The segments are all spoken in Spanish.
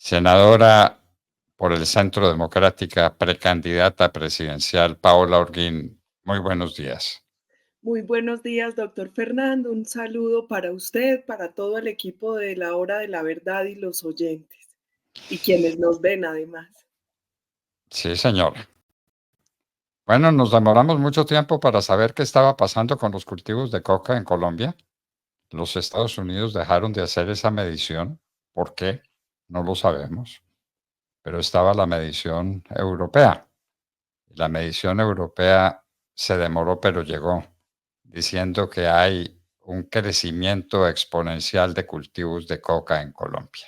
Senadora por el Centro Democrática, precandidata presidencial Paola Orguín, muy buenos días. Muy buenos días, doctor Fernando. Un saludo para usted, para todo el equipo de la Hora de la Verdad y los oyentes, y quienes nos ven además. Sí, señor. Bueno, nos demoramos mucho tiempo para saber qué estaba pasando con los cultivos de coca en Colombia. Los Estados Unidos dejaron de hacer esa medición. ¿Por qué? No lo sabemos. Pero estaba la medición europea. La medición europea se demoró, pero llegó, diciendo que hay un crecimiento exponencial de cultivos de coca en Colombia.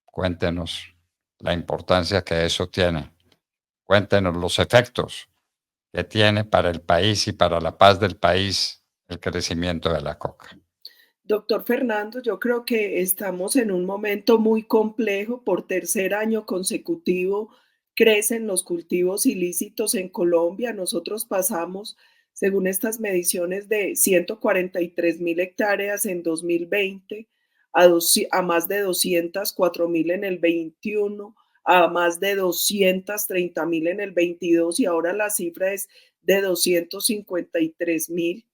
Cuéntenos la importancia que eso tiene. Cuéntenos los efectos que tiene para el país y para la paz del país el crecimiento de la coca. Doctor Fernando, yo creo que estamos en un momento muy complejo. Por tercer año consecutivo crecen los cultivos ilícitos en Colombia. Nosotros pasamos, según estas mediciones, de 143.000 hectáreas en 2020 a más de 204.000 en el 21, a más de 230.000 en el 22 y ahora la cifra es de 253.000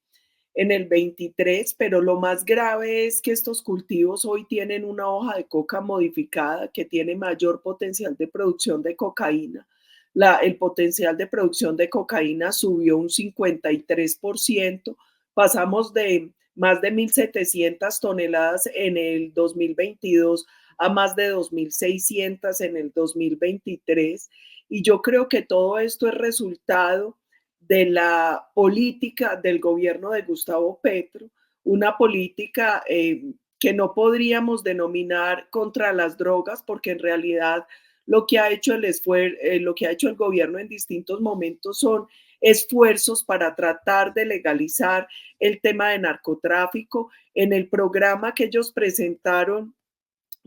en el 23, pero lo más grave es que estos cultivos hoy tienen una hoja de coca modificada que tiene mayor potencial de producción de cocaína. El potencial de producción de cocaína subió un 53%, pasamos de más de 1.700 toneladas en el 2022 a más de 2.600 en el 2023. Y yo creo que todo esto es resultado de la política del gobierno de Gustavo Petro, una política que no podríamos denominar contra las drogas, porque en realidad lo que ha hecho lo que ha hecho el gobierno en distintos momentos son esfuerzos para tratar de legalizar el tema de narcotráfico. En el programa que ellos presentaron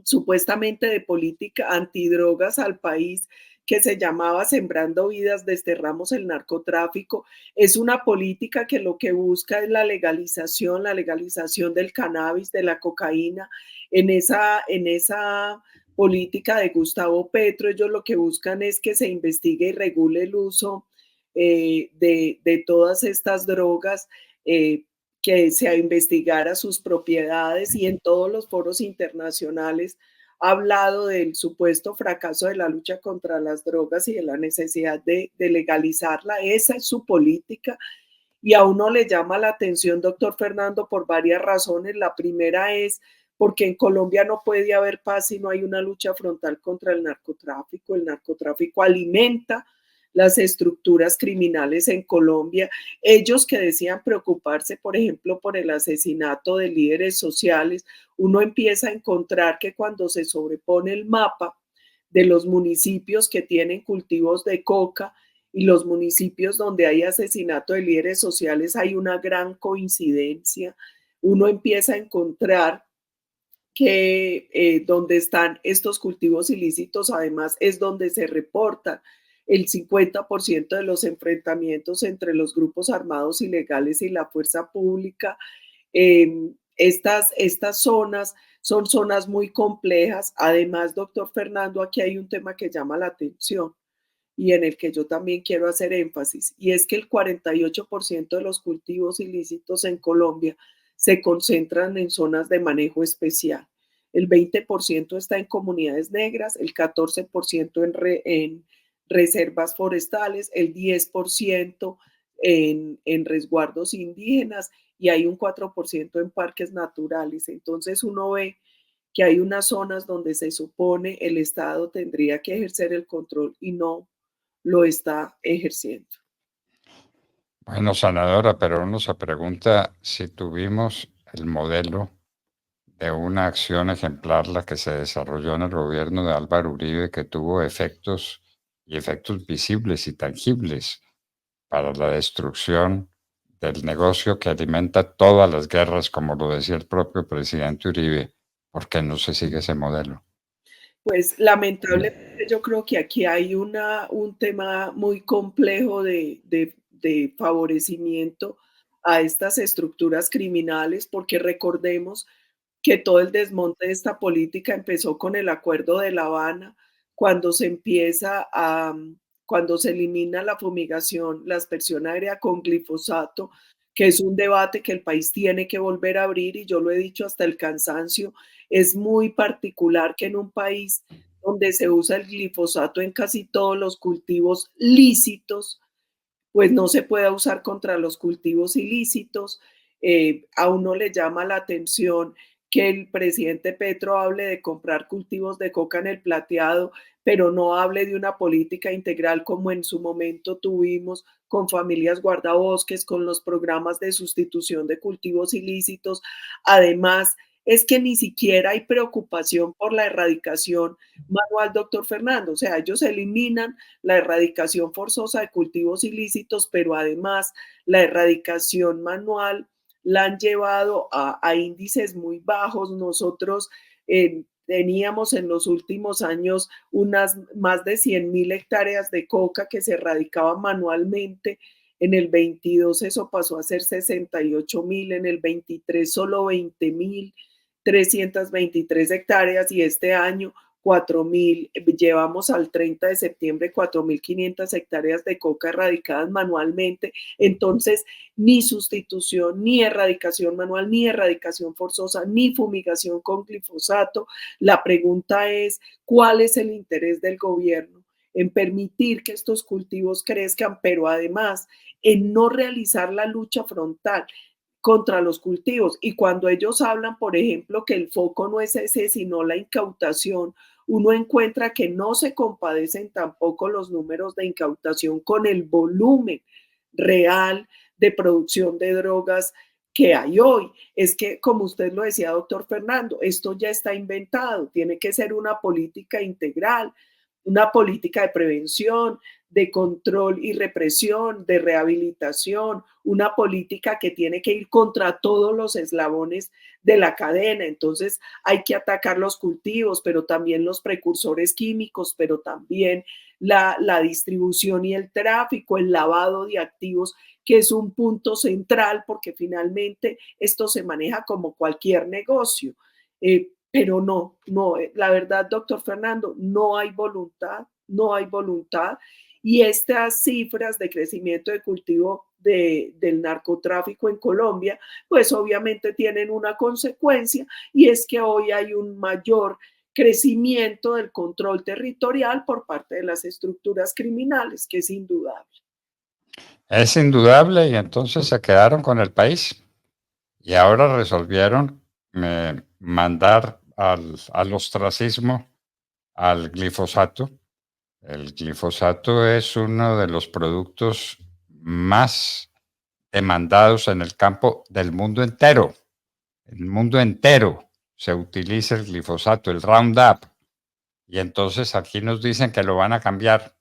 supuestamente de política antidrogas al país, que se llamaba Sembrando Vidas, desterramos el narcotráfico. Es una política que lo que busca es la legalización del cannabis, de la cocaína. En esa política de Gustavo Petro, ellos lo que buscan es que se investigue y regule el uso de todas estas drogas, que se investigara sus propiedades, y en todos los foros internacionales ha hablado del supuesto fracaso de la lucha contra las drogas y de la necesidad de legalizarla. Esa es su política y a uno le llama la atención, doctor Fernando, por varias razones. La primera es porque en Colombia no puede haber paz si no hay una lucha frontal contra el narcotráfico. El narcotráfico alimenta las estructuras criminales en Colombia. Ellos que decían preocuparse, por ejemplo, por el asesinato de líderes sociales, uno empieza a encontrar que cuando se sobrepone el mapa de los municipios que tienen cultivos de coca y los municipios donde hay asesinato de líderes sociales, hay una gran coincidencia. Uno empieza a encontrar que donde están estos cultivos ilícitos, además, es donde se reportan el 50% de los enfrentamientos entre los grupos armados ilegales y la fuerza pública. Estas zonas son zonas muy complejas. Además, doctor Fernando, aquí hay un tema que llama la atención y en el que yo también quiero hacer énfasis, y es que el 48% de los cultivos ilícitos en Colombia se concentran en zonas de manejo especial. El 20% está en comunidades negras, el 14% en reservas forestales, el 10% en resguardos indígenas y hay un 4% en parques naturales. Entonces uno ve que hay unas zonas donde se supone el Estado tendría que ejercer el control y no lo está ejerciendo. Bueno, senadora, pero uno se pregunta si tuvimos el modelo de una acción ejemplar, la que se desarrolló en el gobierno de Álvaro Uribe, que tuvo efectos y efectos visibles y tangibles para la destrucción del negocio que alimenta todas las guerras, como lo decía el propio presidente Uribe. ¿Por qué no se sigue ese modelo? Pues lamentablemente yo creo que aquí hay un tema muy complejo de favorecimiento a estas estructuras criminales, porque recordemos que todo el desmonte de esta política empezó con el Acuerdo de La Habana, cuando se empieza a cuando se elimina la fumigación, la aspersión aérea con glifosato, que es un debate que el país tiene que volver a abrir, y yo lo he dicho hasta el cansancio. Es muy particular que en un país donde se usa el glifosato en casi todos los cultivos lícitos, pues no se pueda usar contra los cultivos ilícitos. A uno le llama la atención que el presidente Petro hable de comprar cultivos de coca en el plateado, pero no hable de una política integral como en su momento tuvimos con familias guardabosques, con los programas de sustitución de cultivos ilícitos. Además, es que ni siquiera hay preocupación por la erradicación manual, doctor Fernando. O sea, ellos eliminan la erradicación forzosa de cultivos ilícitos, pero además la erradicación manual la han llevado a índices muy bajos. Nosotros teníamos en los últimos años unas más de 100.000 hectáreas de coca que se erradicaban manualmente. En el 22 eso pasó a ser 68.000, en el 23 solo 20.323 hectáreas, y este año 4.000, llevamos al 30 de septiembre 4.500 hectáreas de coca erradicadas manualmente. Entonces, ni sustitución, ni erradicación manual, ni erradicación forzosa, ni fumigación con glifosato. La pregunta es, ¿cuál es el interés del gobierno en permitir que estos cultivos crezcan, pero además en no realizar la lucha frontal contra los cultivos? Y cuando ellos hablan, por ejemplo, que el foco no es ese, sino la incautación, uno encuentra que no se compadecen tampoco los números de incautación con el volumen real de producción de drogas que hay hoy. Es que, como usted lo decía, doctor Fernando, esto ya está inventado, tiene que ser una política integral, una política de prevención, de control y represión, de rehabilitación, una política que tiene que ir contra todos los eslabones de la cadena. Entonces hay que atacar los cultivos, pero también los precursores químicos, pero también la distribución y el tráfico, el lavado de activos, que es un punto central, porque finalmente esto se maneja como cualquier negocio. Pero no, la verdad, doctor Fernando, no hay voluntad, no hay voluntad. Y estas cifras de crecimiento de cultivo del narcotráfico en Colombia, pues obviamente tienen una consecuencia, y es que hoy hay un mayor crecimiento del control territorial por parte de las estructuras criminales, que es indudable. Es indudable y entonces se quedaron con el país y ahora resolvieron mandar al ostracismo al glifosato. El glifosato es uno de los productos más demandados en el campo del mundo entero. El mundo entero se utiliza el glifosato, el Roundup. Y entonces aquí nos dicen que lo van a cambiar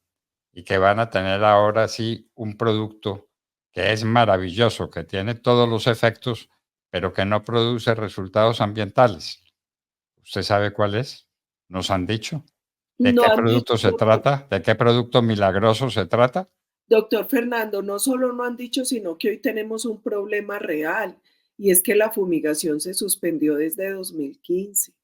y que van a tener ahora sí un producto que es maravilloso, que tiene todos los efectos, pero que no produce resultados ambientales. ¿Usted sabe cuál es? ¿Nos han dicho? ¿De No qué han dicho, producto se trata? ¿De qué producto milagroso se trata? doctor Fernando, no solo no han dicho, sino que hoy tenemos un problema real, y es que la fumigación se suspendió desde 2015. O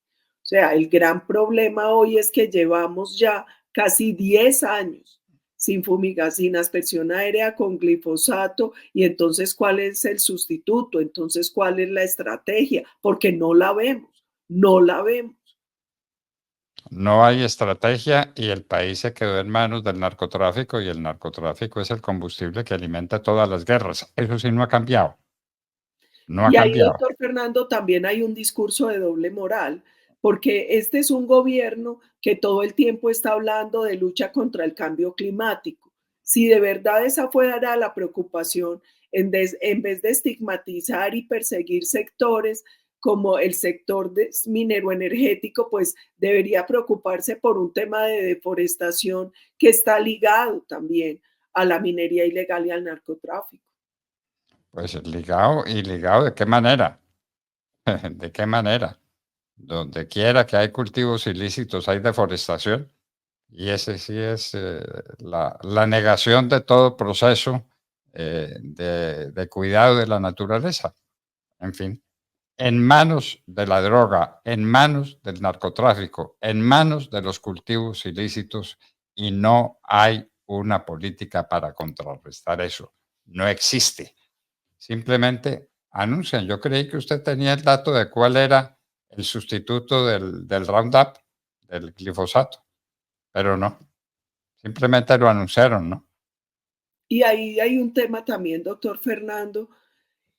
sea, el gran problema hoy es que llevamos ya casi 10 años sin fumigar, sin aspersión aérea con glifosato, y entonces, ¿cuál es el sustituto? Entonces, ¿cuál es la estrategia? Porque no la vemos, no la vemos. No hay estrategia y el país se quedó en manos del narcotráfico y el narcotráfico es el combustible que alimenta todas las guerras. Eso sí no ha cambiado. No ha Y ahí, cambiado. doctor Fernando, también hay un discurso de doble moral, porque este es un gobierno que todo el tiempo está hablando de lucha contra el cambio climático. Si de verdad esa fuera la preocupación, en vez de estigmatizar y perseguir sectores como el sector minero energético, pues debería preocuparse por un tema de deforestación que está ligado también a la minería ilegal y al narcotráfico. Pues ligado y ligado, ¿de qué manera? ¿De qué manera? Donde quiera que hay cultivos ilícitos hay deforestación y ese sí es la negación de todo proceso de cuidado de la naturaleza. En fin. en manos de la droga, en manos del narcotráfico, en manos de los cultivos ilícitos y no hay una política para contrarrestar eso. No existe. Simplemente anuncian. Yo creí que usted tenía el dato de cuál era el sustituto del Roundup, del glifosato, pero no. Simplemente lo anunciaron, ¿no? Y ahí hay un tema también, doctor Fernando,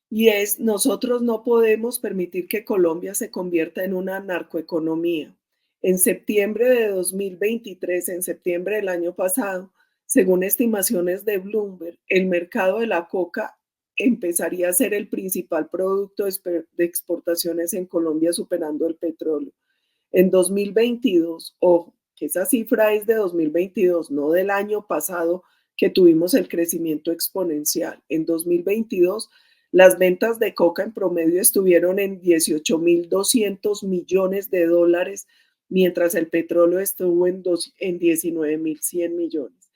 y es nosotros no podemos permitir que Colombia se convierta en una narcoeconomía. En septiembre de 2023, en septiembre del año pasado, según estimaciones de Bloomberg, el mercado de la coca empezaría a ser el principal producto de exportaciones en Colombia, superando el petróleo. En 2022, ojo, que esa cifra es de 2022, no del año pasado que tuvimos el crecimiento exponencial. En 2022, las ventas de coca en promedio estuvieron en 18.200 millones de dólares, mientras el petróleo estuvo en 19.100 millones.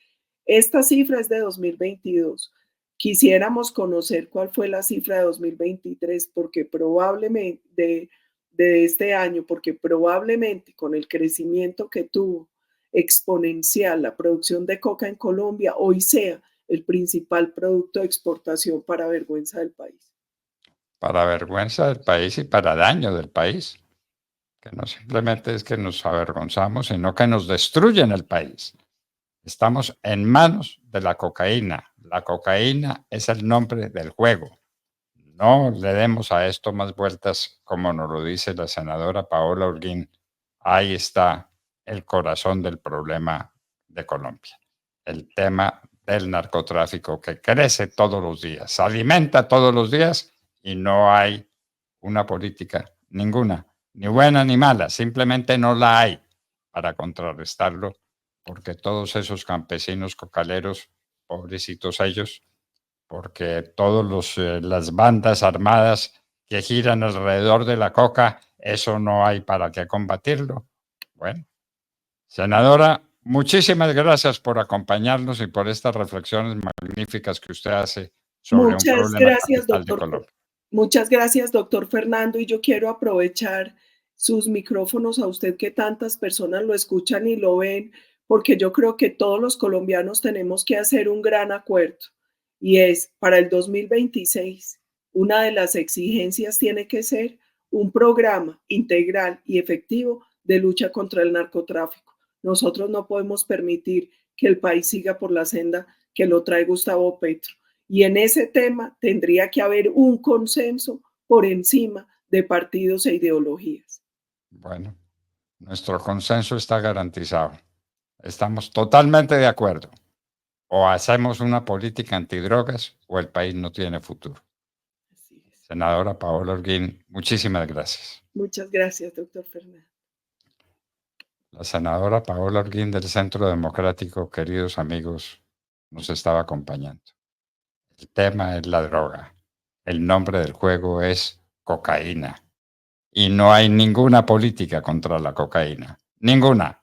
Esta cifra es de 2022. Quisiéramos conocer cuál fue la cifra de 2023, porque probablemente de este año, porque probablemente con el crecimiento que tuvo exponencial la producción de coca en Colombia, hoy sea el principal producto de exportación, para vergüenza del país. Para vergüenza del país y para daño del país. Que no simplemente es que nos avergonzamos, sino que nos destruyen el país. Estamos en manos de la cocaína. La cocaína es el nombre del juego. No le demos a esto más vueltas, como nos lo dice la senadora Paola Holguín. Ahí está el corazón del problema de Colombia. El tema del narcotráfico que crece todos los días, se alimenta todos los días y no hay una política ninguna, ni buena ni mala, simplemente no la hay para contrarrestarlo, porque todos esos campesinos cocaleros, pobrecitos ellos, porque todas las bandas armadas que giran alrededor de la coca, eso no hay para qué combatirlo. Bueno, senadora, muchísimas gracias por acompañarnos y por estas reflexiones magníficas que usted hace sobre un Muchas problema gracias, capital de doctor. Colombia. Muchas gracias, doctor Fernando, y yo quiero aprovechar sus micrófonos a usted, que tantas personas lo escuchan y lo ven, porque yo creo que todos los colombianos tenemos que hacer un gran acuerdo, y es para el 2026, una de las exigencias tiene que ser un programa integral y efectivo de lucha contra el narcotráfico. Nosotros no podemos permitir que el país siga por la senda que lo trae Gustavo Petro. Y en ese tema tendría que haber un consenso por encima de partidos e ideologías. Bueno, nuestro consenso está garantizado. Estamos totalmente de acuerdo. O hacemos una política antidrogas o el país no tiene futuro. Así es. Senadora Paola Holguín, muchísimas gracias. Muchas gracias, doctor Fernando. La senadora Paola Holguín del Centro Democrático, queridos amigos, nos estaba acompañando. El tema es la droga. El nombre del juego es cocaína. Y no hay ninguna política contra la cocaína. Ninguna.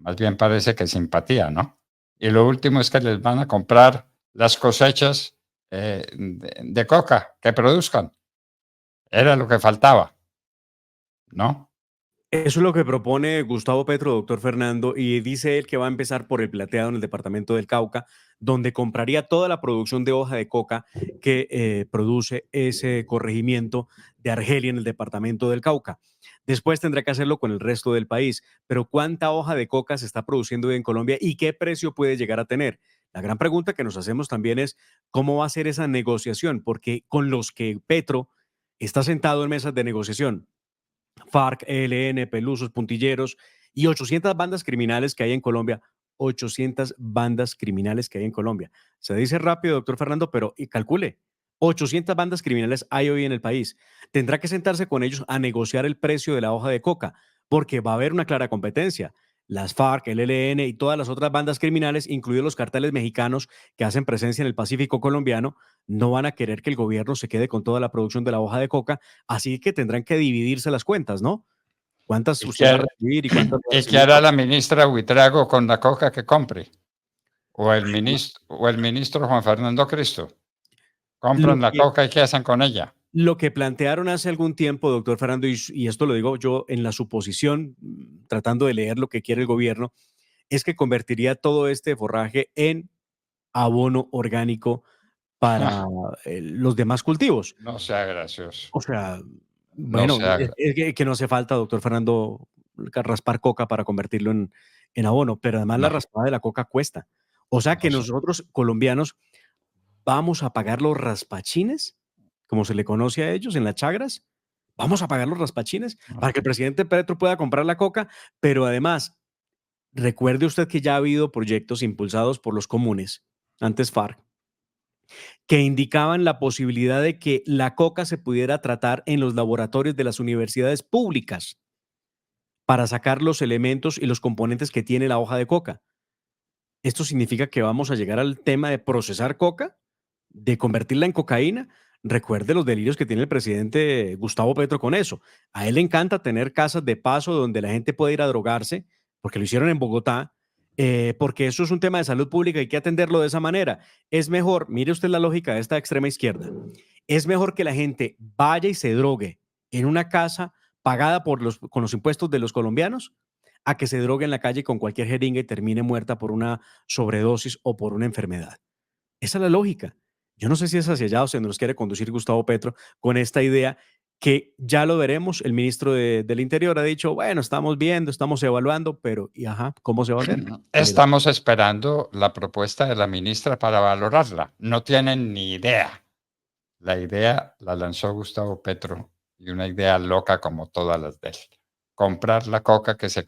Más bien parece que simpatía, ¿no? Y lo último es que les van a comprar las cosechas de coca que produzcan. Era lo que faltaba, ¿no? Eso es lo que propone Gustavo Petro, doctor Fernando, y dice él que va a empezar por el Plateado en el departamento del Cauca, donde compraría toda la producción de hoja de coca que produce ese corregimiento de Argelia en el departamento del Cauca. Después tendrá que hacerlo con el resto del país. Pero ¿cuánta hoja de coca se está produciendo hoy en Colombia y qué precio puede llegar a tener? La gran pregunta que nos hacemos también es cómo va a ser esa negociación, porque con los que Petro está sentado en mesas de negociación, FARC, ELN, Pelusos, Puntilleros y 800 bandas criminales que hay en Colombia. 800 bandas criminales que hay en Colombia. Se dice rápido, doctor Fernando, pero calcule. 800 bandas criminales hay hoy en el país. Tendrá que sentarse con ellos a negociar el precio de la hoja de coca, porque va a haber una clara competencia. Las FARC, el ELN y todas las otras bandas criminales, incluidos los carteles mexicanos que hacen presencia en el Pacífico colombiano, no van a querer que el gobierno se quede con toda la producción de la hoja de coca, así que tendrán que dividirse las cuentas, ¿no? ¿Cuántas usted va a recibir y cuántas va a ¿Y qué recibir? hará la ministra Buitrago con la coca que compre? ¿O el ministro Juan Fernando Cristo? Lo ¿Compran la que, coca y qué hacen con ella? Lo que plantearon hace algún tiempo, doctor Fernando, y esto lo digo yo en la suposición, tratando de leer lo que quiere el gobierno, es que convertiría todo este forraje en abono orgánico para los demás cultivos. No sea gracioso. O sea, No bueno, sea que no hace falta, doctor Fernando, raspar coca para convertirlo en abono, pero además la No, raspada de la coca cuesta. O sea que no sé. nosotros, colombianos, vamos a pagar los raspachines, como se le conoce a ellos en las chagras. Vamos a pagar los raspachines para que el presidente Petro pueda comprar la coca, pero además, recuerde usted que ya ha habido proyectos impulsados por los comunes, antes FARC, que indicaban la posibilidad de que la coca se pudiera tratar en los laboratorios de las universidades públicas para sacar los elementos y los componentes que tiene la hoja de coca. Esto significa que vamos a llegar al tema de procesar coca, de convertirla en cocaína. Recuerde los delirios que tiene el presidente Gustavo Petro con eso. A él le encanta tener casas de paso donde la gente puede ir a drogarse, porque lo hicieron en Bogotá, porque eso es un tema de salud pública y hay que atenderlo de esa manera. Es mejor, mire usted la lógica de esta extrema izquierda, es mejor que la gente vaya y se drogue en una casa pagada con los impuestos de los colombianos a que se drogue en la calle con cualquier jeringa y termine muerta por una sobredosis o por una enfermedad. Esa es la lógica. Yo no sé si es hacia allá o se nos quiere conducir Gustavo Petro con esta idea que ya lo veremos. El ministro del Interior ha dicho, bueno, estamos viendo, estamos evaluando, pero ¿y ajá, cómo se va a hacer? Estamos esperando la propuesta de la ministra para valorarla. No tienen ni idea. La idea la lanzó Gustavo Petro y una idea loca como todas las de él. Comprar la coca que se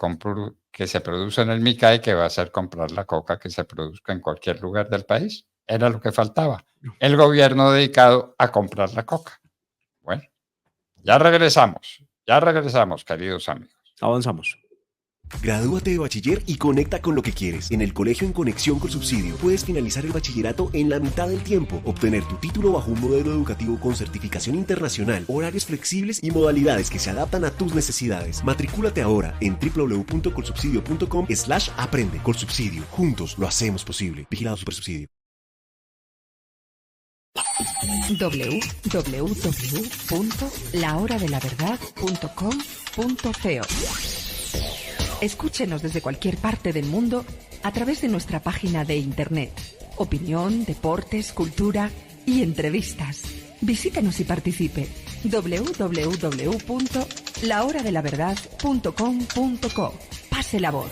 produce en el Micay, que va a ser comprar la coca que se produzca en cualquier lugar del país. Era lo que faltaba. El gobierno dedicado a comprar la coca. Bueno, ya regresamos, queridos amigos. Avanzamos. Gradúate de bachiller y conecta con lo que quieres. En el Colegio En Conexión con Subsidio puedes finalizar el bachillerato en la mitad del tiempo, obtener tu título bajo un modelo educativo con certificación internacional, horarios flexibles y modalidades que se adaptan a tus necesidades. Matricúlate ahora en www.colsubsidio.com/aprende. Colsubsidio, juntos lo hacemos posible. Vigilado Supersubsidio. www.lahoradelaverdad.com.co. Escúchenos desde cualquier parte del mundo a través de nuestra página de internet. Opinión, deportes, cultura y entrevistas. Visítenos y participe. www.lahoradelaverdad.com.co. Pase la voz.